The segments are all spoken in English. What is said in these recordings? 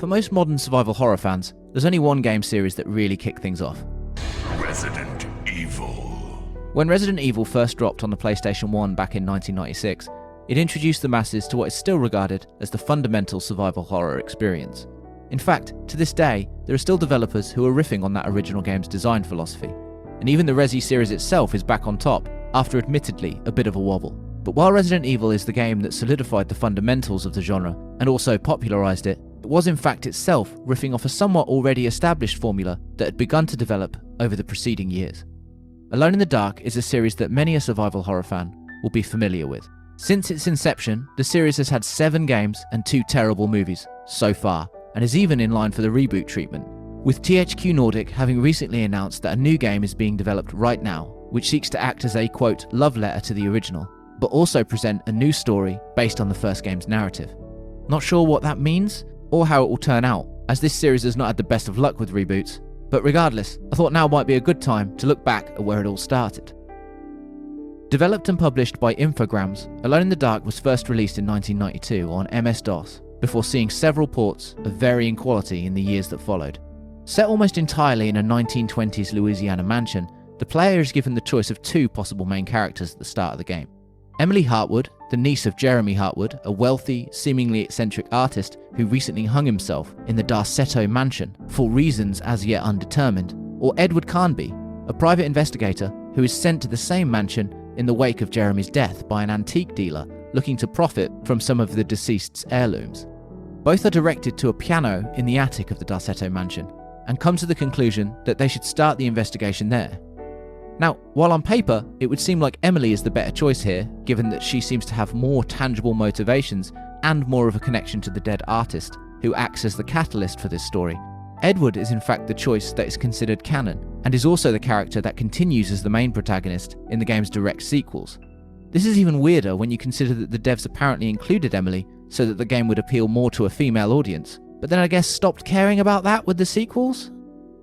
For most modern survival horror fans, there's only one game series that really kicked things off. Resident Evil. When Resident Evil first dropped on the PlayStation 1 back in 1996, it introduced the masses to what is still regarded as the fundamental survival horror experience. In fact, to this day, there are still developers who are riffing on that original game's design philosophy, and even the Resi series itself is back on top, after admittedly a bit of a wobble. But while Resident Evil is the game that solidified the fundamentals of the genre and also popularised it, it was in fact itself riffing off a somewhat already established formula that had begun to develop over the preceding years. Alone in the Dark is a series that many a survival horror fan will be familiar with. Since its inception, the series has had 7 games and 2 terrible movies so far, and is even in line for the reboot treatment, with THQ Nordic having recently announced that a new game is being developed right now, which seeks to act as a, quote, love letter to the original, but also present a new story based on the first game's narrative. Not sure what that means, or how it will turn out, as this series has not had the best of luck with reboots, but regardless, I thought now might be a good time to look back at where it all started. Developed and published by Infogrames, Alone in the Dark was first released in 1992 on MS-DOS, before seeing several ports of varying quality in the years that followed. Set almost entirely in a 1920s Louisiana mansion, the player is given the choice of 2 possible main characters at the start of the game. Emily Hartwood, the niece of Jeremy Hartwood, a wealthy, seemingly eccentric artist who recently hung himself in the Darsetto mansion for reasons as yet undetermined, or Edward Carnby, a private investigator who is sent to the same mansion in the wake of Jeremy's death by an antique dealer looking to profit from some of the deceased's heirlooms. Both are directed to a piano in the attic of the Darsetto mansion, and come to the conclusion that they should start the investigation there. Now, while on paper, it would seem like Emily is the better choice here, given that she seems to have more tangible motivations and more of a connection to the dead artist, who acts as the catalyst for this story. Edward is in fact the choice that is considered canon, and is also the character that continues as the main protagonist in the game's direct sequels. This is even weirder when you consider that the devs apparently included Emily so that the game would appeal more to a female audience, but then I guess stopped caring about that with the sequels?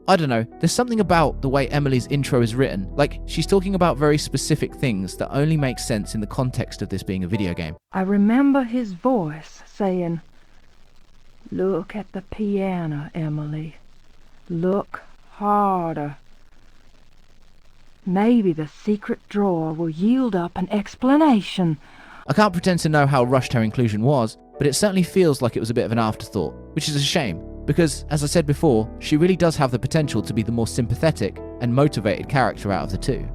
I don't know, there's something about the way Emily's intro is written, like she's talking about very specific things that only make sense in the context of this being a video game. I remember his voice saying, "Look at the piano, Emily. Look harder. Maybe the secret drawer will yield up an explanation." I can't pretend to know how rushed her inclusion was, but it certainly feels like it was a bit of an afterthought, which is a shame, because, as I said before, she really does have the potential to be the more sympathetic and motivated character out of the 2.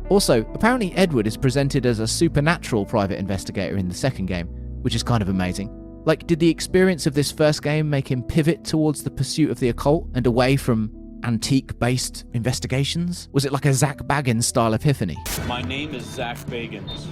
Also, apparently Edward is presented as a supernatural private investigator in the second game, which is kind of amazing. Like, did the experience of this first game make him pivot towards the pursuit of the occult and away from antique-based investigations? Was it like a Zach Baggins style epiphany? My name is Zach Bagans.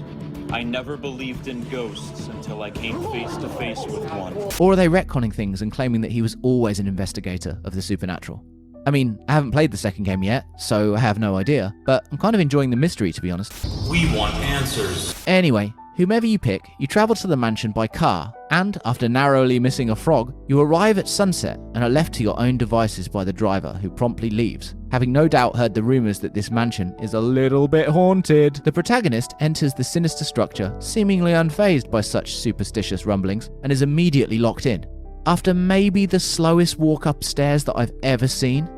I never believed in ghosts until I came face to face with one. Or are they retconning things and claiming that he was always an investigator of the supernatural? I mean, I haven't played the second game yet, so I have no idea, but I'm kind of enjoying the mystery, to be honest. We want answers. Anyway, whomever you pick, you travel to the mansion by car, and after narrowly missing a frog, you arrive at sunset and are left to your own devices by the driver, who promptly leaves, having no doubt heard the rumours that this mansion is a little bit haunted. The protagonist enters the sinister structure, seemingly unfazed by such superstitious rumblings, and is immediately locked in. After maybe the slowest walk upstairs that I've ever seen.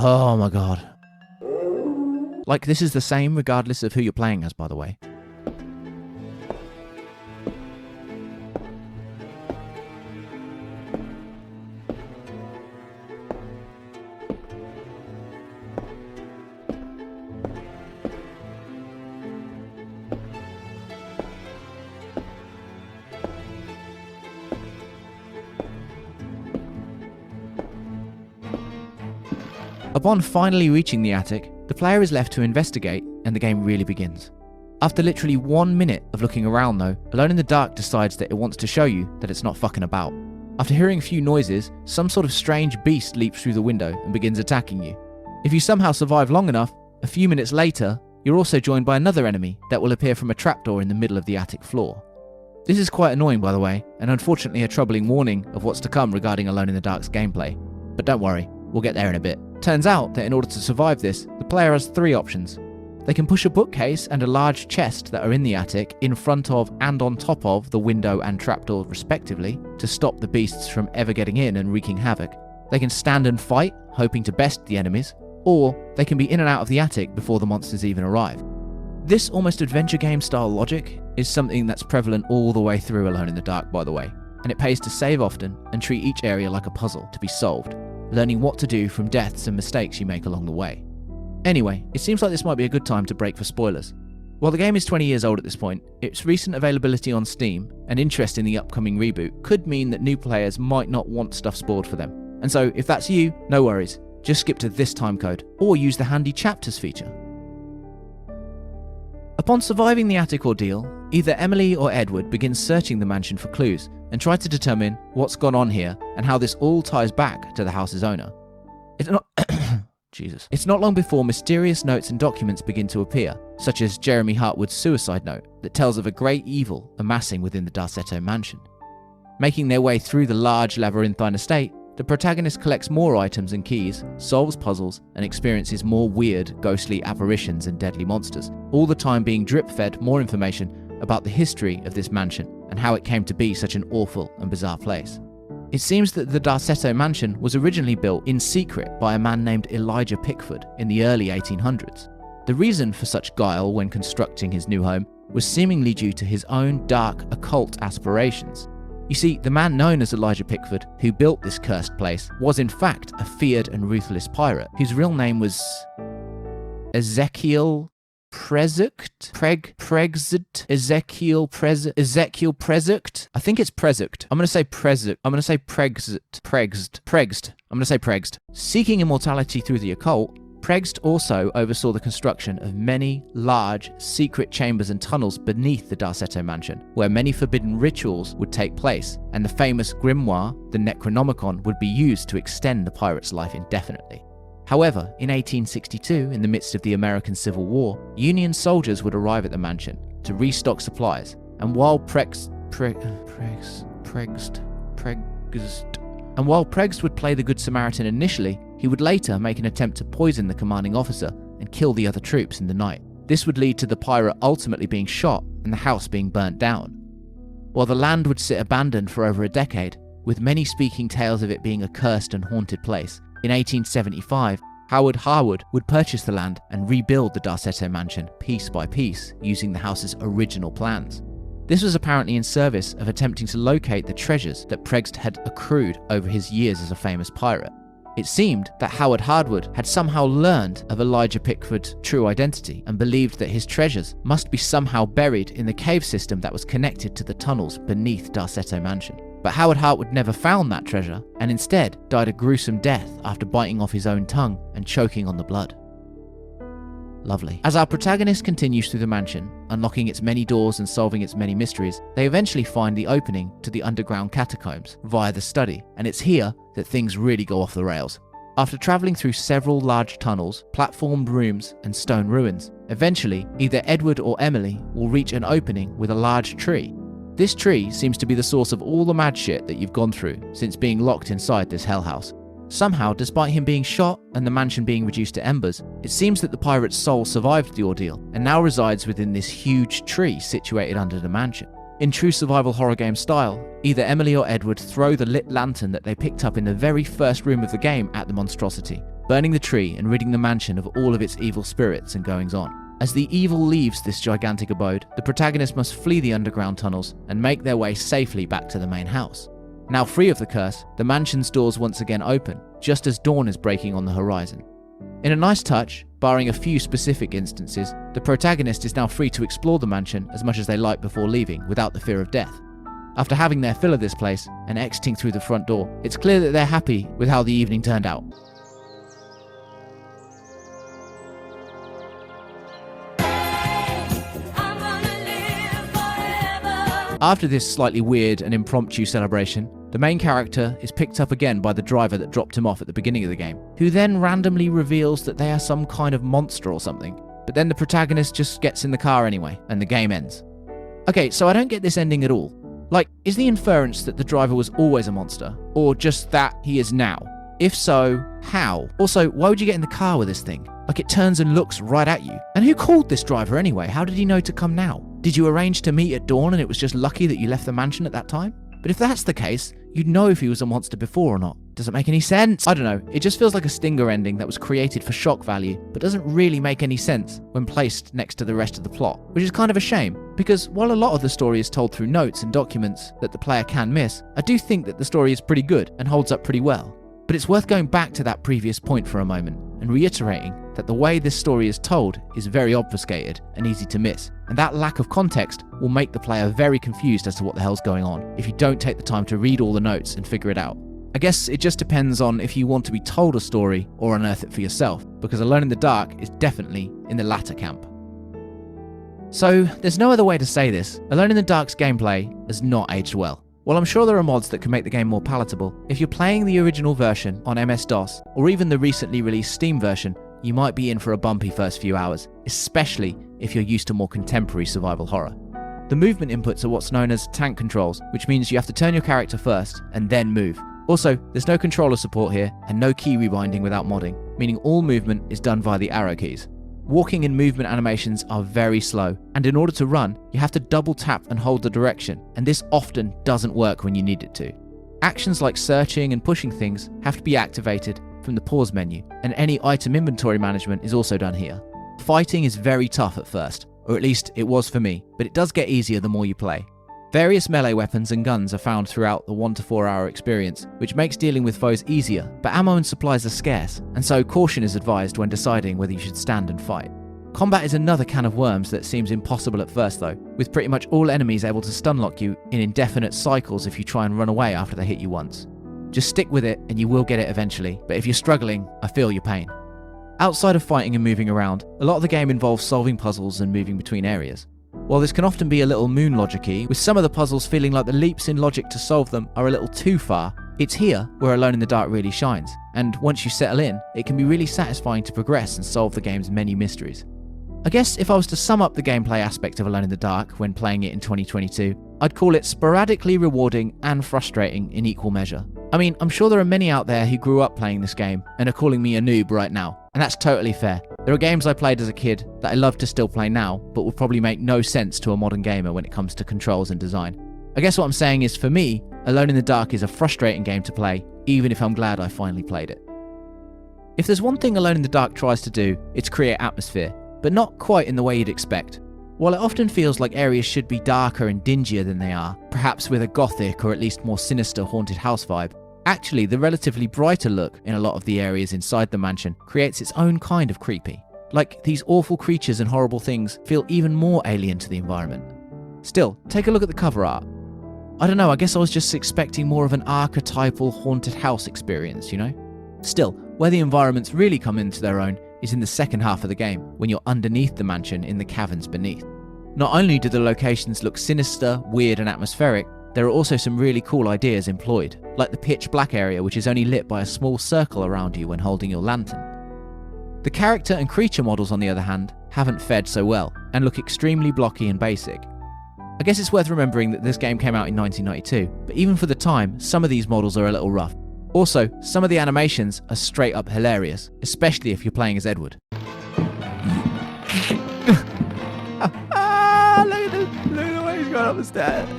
Oh my god. Like, this is the same regardless of who you're playing as, by the way. Upon finally reaching the attic, the player is left to investigate and the game really begins. After literally 1 minute of looking around though, Alone in the Dark decides that it wants to show you that it's not fucking about. After hearing a few noises, some sort of strange beast leaps through the window and begins attacking you. If you somehow survive long enough, a few minutes later, you're also joined by another enemy that will appear from a trapdoor in the middle of the attic floor. This is quite annoying by the way, and unfortunately a troubling warning of what's to come regarding Alone in the Dark's gameplay. But don't worry, we'll get there in a bit. Turns out that in order to survive this, the player has 3 options. They can push a bookcase and a large chest that are in the attic in front of and on top of the window and trapdoor respectively to stop the beasts from ever getting in and wreaking havoc. They can stand and fight, hoping to best the enemies, or they can be in and out of the attic before the monsters even arrive. This almost adventure game style logic is something that's prevalent all the way through Alone in the Dark by the way, and it pays to save often and treat each area like a puzzle to be solved, learning what to do from deaths and mistakes you make along the way. Anyway, it seems like this might be a good time to break for spoilers. While the game is 20 years old at this point, its recent availability on Steam and interest in the upcoming reboot could mean that new players might not want stuff spoiled for them. And so, if that's you, no worries, just skip to this timecode, or use the handy chapters feature. Upon surviving the attic ordeal, either Emily or Edward begin searching the mansion for clues and try to determine what's gone on here and how this all ties back to the house's owner. It's not long before mysterious notes and documents begin to appear, such as Jeremy Hartwood's suicide note that tells of a great evil amassing within the Darsetto mansion. Making their way through the large labyrinthine estate, the protagonist collects more items and keys, solves puzzles, and experiences more weird, ghostly apparitions and deadly monsters, all the time being drip-fed more information about the history of this mansion and how it came to be such an awful and bizarre place. It seems that the Darsetto mansion was originally built in secret by a man named Elijah Pickford in the early 1800s. The reason for such guile when constructing his new home was seemingly due to his own dark occult aspirations. You see, the man known as Elijah Pickford, who built this cursed place, was in fact a feared and ruthless pirate whose real name was Ezekiel Prezuct? Ezekiel Prezuct? I think it's Prezuct. I'm going to say Prezuct. I'm going to say Pregst. I'm going to say Pregst. Seeking immortality through the occult, Pregst also oversaw the construction of many large, secret chambers and tunnels beneath the Darsetto mansion, where many forbidden rituals would take place, and the famous grimoire, the Necronomicon, would be used to extend the pirate's life indefinitely. However, in 1862, in the midst of the American Civil War, Union soldiers would arrive at the mansion to restock supplies, and while Pregst would play the Good Samaritan initially, he would later make an attempt to poison the commanding officer and kill the other troops in the night. This would lead to the pirate ultimately being shot and the house being burnt down. While the land would sit abandoned for over a decade, with many speaking tales of it being a cursed and haunted place, in 1875, Howard Harwood would purchase the land and rebuild the Darsetto mansion piece by piece using the house's original plans. This was apparently in service of attempting to locate the treasures that Pregst had accrued over his years as a famous pirate. It seemed that Howard Harwood had somehow learned of Elijah Pickford's true identity and believed that his treasures must be somehow buried in the cave system that was connected to the tunnels beneath Darsetto mansion. But Howard Harwood never found that treasure and instead died a gruesome death after biting off his own tongue and choking on the blood. Lovely. As our protagonist continues through the mansion, unlocking its many doors and solving its many mysteries, they eventually find the opening to the underground catacombs via the study, and it's here that things really go off the rails. After travelling through several large tunnels, platformed rooms, and stone ruins, eventually either Edward or Emily will reach an opening with a large tree. This tree seems to be the source of all the mad shit that you've gone through since being locked inside this hellhouse. Somehow, despite him being shot and the mansion being reduced to embers, it seems that the pirate's soul survived the ordeal and now resides within this huge tree situated under the mansion. In true survival horror game style, either Emily or Edward throw the lit lantern that they picked up in the very first room of the game at the monstrosity, burning the tree and ridding the mansion of all of its evil spirits and goings-on. As the evil leaves this gigantic abode, the protagonist must flee the underground tunnels and make their way safely back to the main house. Now free of the curse, the mansion's doors once again open, just as dawn is breaking on the horizon. In a nice touch, barring a few specific instances, the protagonist is now free to explore the mansion as much as they like before leaving, without the fear of death. After having their fill of this place and exiting through the front door, it's clear that they're happy with how the evening turned out. After this slightly weird and impromptu celebration, the main character is picked up again by the driver that dropped him off at the beginning of the game, who then randomly reveals that they are some kind of monster or something. But then the protagonist just gets in the car anyway, and the game ends. Okay, so I don't get this ending at all. Like, is the inference that the driver was always a monster, or just that he is now? If so, how? Also, why would you get in the car with this thing? Like, it turns and looks right at you. And who called this driver anyway? How did he know to come now? Did you arrange to meet at dawn and it was just lucky that you left the mansion at that time? But if that's the case, you'd know if he was a monster before or not. Doesn't make any sense. I don't know, it just feels like a stinger ending that was created for shock value, but doesn't really make any sense when placed next to the rest of the plot, which is kind of a shame, because while a lot of the story is told through notes and documents that the player can miss, I do think that the story is pretty good and holds up pretty well. But it's worth going back to that previous point for a moment and reiterating that the way this story is told is very obfuscated and easy to miss, and that lack of context will make the player very confused as to what the hell's going on if you don't take the time to read all the notes and figure it out. I guess it just depends on if you want to be told a story or unearth it for yourself, because Alone in the Dark is definitely in the latter camp. So, there's no other way to say this, Alone in the Dark's gameplay has not aged well. While I'm sure there are mods that can make the game more palatable, if you're playing the original version on MS-DOS, or even the recently released Steam version, you might be in for a bumpy first few hours, especially if you're used to more contemporary survival horror. The movement inputs are what's known as tank controls, which means you have to turn your character first and then move. Also, there's no controller support here and no key rewinding without modding, meaning all movement is done via the arrow keys. Walking and movement animations are very slow, and in order to run, you have to double tap and hold the direction, and this often doesn't work when you need it to. Actions like searching and pushing things have to be activated from the pause menu, and any item inventory management is also done here. Fighting is very tough at first, or at least it was for me, but it does get easier the more you play. Various melee weapons and guns are found throughout the 1 to 4 hour experience, which makes dealing with foes easier, but ammo and supplies are scarce, and so caution is advised when deciding whether you should stand and fight. Combat is another can of worms that seems impossible at first though, with pretty much all enemies able to stunlock you in indefinite cycles if you try and run away after they hit you once. Just stick with it and you will get it eventually, but if you're struggling, I feel your pain. Outside of fighting and moving around, a lot of the game involves solving puzzles and moving between areas. While this can often be a little moon logic-y, with some of the puzzles feeling like the leaps in logic to solve them are a little too far, it's here where Alone in the Dark really shines, and once you settle in, it can be really satisfying to progress and solve the game's many mysteries. I guess if I was to sum up the gameplay aspect of Alone in the Dark when playing it in 2022, I'd call it sporadically rewarding and frustrating in equal measure. I mean, I'm sure there are many out there who grew up playing this game and are calling me a noob right now, and that's totally fair. There are games I played as a kid that I love to still play now, but will probably make no sense to a modern gamer when it comes to controls and design. I guess what I'm saying is, for me, Alone in the Dark is a frustrating game to play, even if I'm glad I finally played it. If there's one thing Alone in the Dark tries to do, it's create atmosphere, but not quite in the way you'd expect. While it often feels like areas should be darker and dingier than they are, perhaps with a gothic or at least more sinister haunted house vibe, actually the relatively brighter look in a lot of the areas inside the mansion creates its own kind of creepy. Like, these awful creatures and horrible things feel even more alien to the environment. Still, take a look at the cover art. I don't know, I guess I was just expecting more of an archetypal haunted house experience, you know? Still, where the environments really come into their own is in the second half of the game, when you're underneath the mansion in the caverns beneath. Not only do the locations look sinister, weird and atmospheric, there are also some really cool ideas employed, like the pitch black area which is only lit by a small circle around you when holding your lantern. The character and creature models, on the other hand, haven't fared so well, and look extremely blocky and basic. I guess it's worth remembering that this game came out in 1992, but even for the time, some of these models are a little rough. Also, some of the animations are straight up hilarious, especially if you're playing as Edward. Look at the way he's going up the stairs.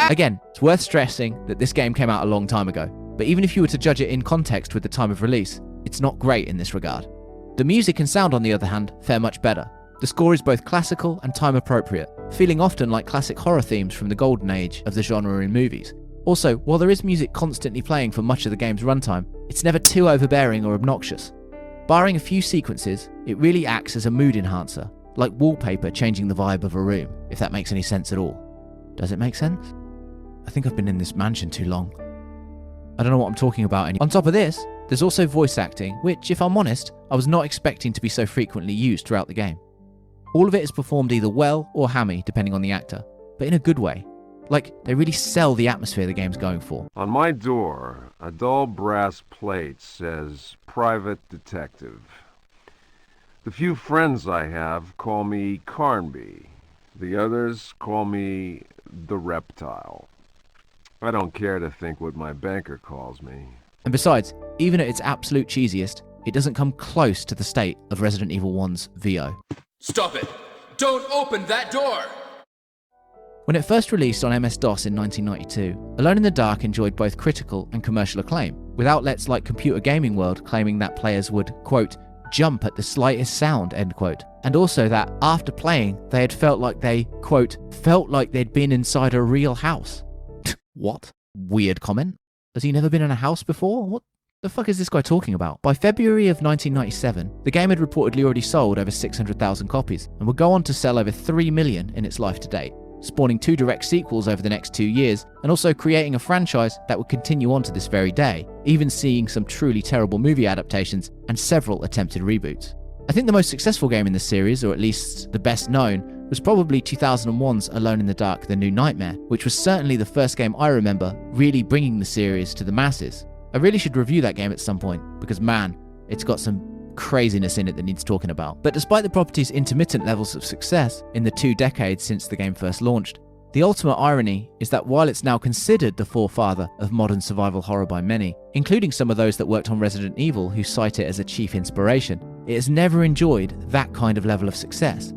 Again, it's worth stressing that this game came out a long time ago, but even if you were to judge it in context with the time of release, it's not great in this regard. The music and sound, on the other hand, fare much better. The score is both classical and time appropriate, feeling often like classic horror themes from the golden age of the genre in movies. Also, while there is music constantly playing for much of the game's runtime, it's never too overbearing or obnoxious. Barring a few sequences, it really acts as a mood enhancer, like wallpaper changing the vibe of a room, if that makes any sense at all. Does it make sense? I think I've been in this mansion too long. I don't know what I'm talking about anymore. On top of this, there's also voice acting, which, if I'm honest, I was not expecting to be so frequently used throughout the game. All of it is performed either well or hammy, depending on the actor, but in a good way. Like, they really sell the atmosphere the game's going for. On my door, a dull brass plate says Private Detective. The few friends I have call me Carnby. The others call me the Reptile. I don't care to think what my banker calls me. And besides, even at its absolute cheesiest, it doesn't come close to the state of Resident Evil 1's VO. Stop it! Don't open that door! When it first released on MS-DOS in 1992, Alone in the Dark enjoyed both critical and commercial acclaim, with outlets like Computer Gaming World claiming that players would, quote, jump at the slightest sound, end quote, and also that after playing, they had felt like they, quote, felt like they'd been inside a real house. What? Weird comment. Has he never been in a house before? What the fuck is this guy talking about? By February of 1997, the game had reportedly already sold over 600,000 copies and would go on to sell over 3 million in its life to date, spawning 2 direct sequels over the next 2 years, and also creating a franchise that would continue on to this very day, even seeing some truly terrible movie adaptations and several attempted reboots. I think the most successful game in the series, or at least the best known, was probably 2001's Alone in the Dark: The New Nightmare, which was certainly the first game I remember really bringing the series to the masses. I really should review that game at some point, because man, it's got some craziness in it that needs talking about. But despite the property's intermittent levels of success in the 2 decades since the game first launched, the ultimate irony is that while it's now considered the forefather of modern survival horror by many, including some of those that worked on Resident Evil who cite it as a chief inspiration, it has never enjoyed that kind of level of success.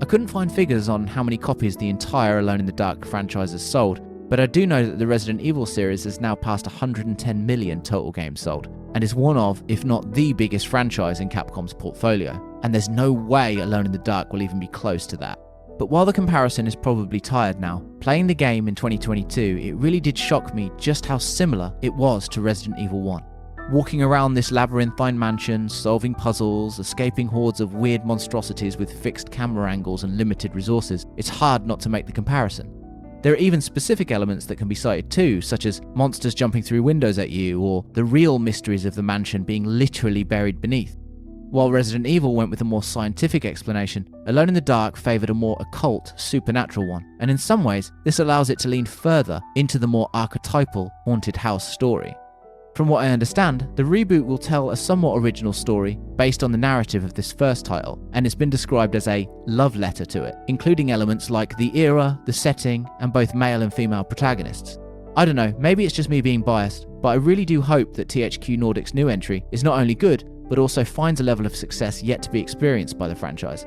I couldn't find figures on how many copies the entire Alone in the Dark franchise has sold, but I do know that the Resident Evil series has now passed 110 million total games sold, and is one of, if not the biggest franchise in Capcom's portfolio, and there's no way Alone in the Dark will even be close to that. But while the comparison is probably tired now, playing the game in 2022, it really did shock me just how similar it was to Resident Evil 1. Walking around this labyrinthine mansion, solving puzzles, escaping hordes of weird monstrosities with fixed camera angles and limited resources, it's hard not to make the comparison. There are even specific elements that can be cited too, such as monsters jumping through windows at you, or the real mysteries of the mansion being literally buried beneath. While Resident Evil went with a more scientific explanation, Alone in the Dark favoured a more occult, supernatural one, and in some ways, this allows it to lean further into the more archetypal haunted house story. From what I understand, the reboot will tell a somewhat original story based on the narrative of this first title, and it's been described as a love letter to it, including elements like the era, the setting, and both male and female protagonists. I don't know, maybe it's just me being biased, but I really do hope that THQ Nordic's new entry is not only good, but also finds a level of success yet to be experienced by the franchise.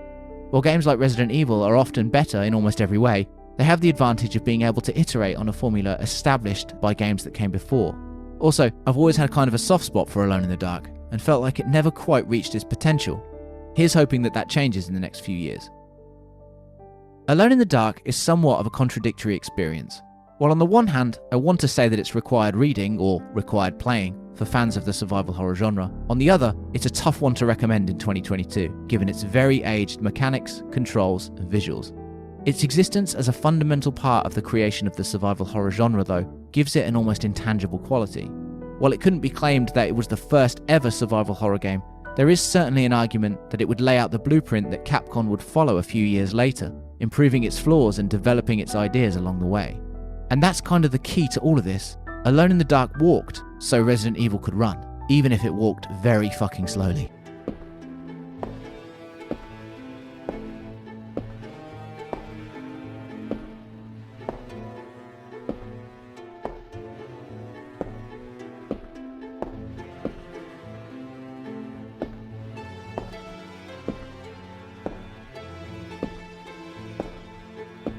While games like Resident Evil are often better in almost every way, they have the advantage of being able to iterate on a formula established by games that came before. Also, I've always had kind of a soft spot for Alone in the Dark, and felt like it never quite reached its potential. Here's hoping that that changes in the next few years. Alone in the Dark is somewhat of a contradictory experience. While on the one hand, I want to say that it's required reading, or required playing, for fans of the survival horror genre, on the other, it's a tough one to recommend in 2022, given its very aged mechanics, controls, and visuals. Its existence as a fundamental part of the creation of the survival horror genre, though, gives it an almost intangible quality. While it couldn't be claimed that it was the first ever survival horror game, there is certainly an argument that it would lay out the blueprint that Capcom would follow a few years later, improving its flaws and developing its ideas along the way. And that's kind of the key to all of this. Alone in the Dark walked, so Resident Evil could run, even if it walked very fucking slowly.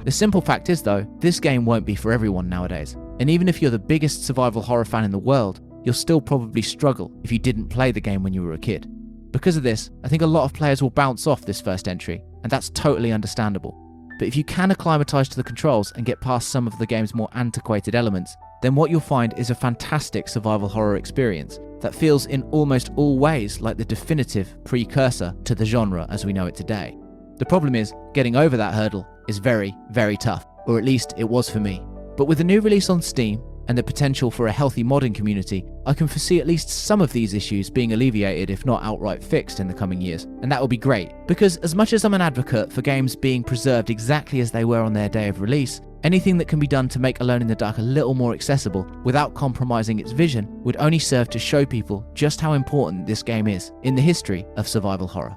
The simple fact is though, this game won't be for everyone nowadays, and even if you're the biggest survival horror fan in the world, you'll still probably struggle if you didn't play the game when you were a kid. Because of this, I think a lot of players will bounce off this first entry, and that's totally understandable. But if you can acclimatise to the controls and get past some of the game's more antiquated elements, then what you'll find is a fantastic survival horror experience that feels in almost all ways like the definitive precursor to the genre as we know it today. The problem is, getting over that hurdle is very, very tough, or at least it was for me. But with the new release on Steam, and the potential for a healthy modding community, I can foresee at least some of these issues being alleviated if not outright fixed in the coming years, and that would be great, because as much as I'm an advocate for games being preserved exactly as they were on their day of release, anything that can be done to make Alone in the Dark a little more accessible without compromising its vision would only serve to show people just how important this game is in the history of survival horror.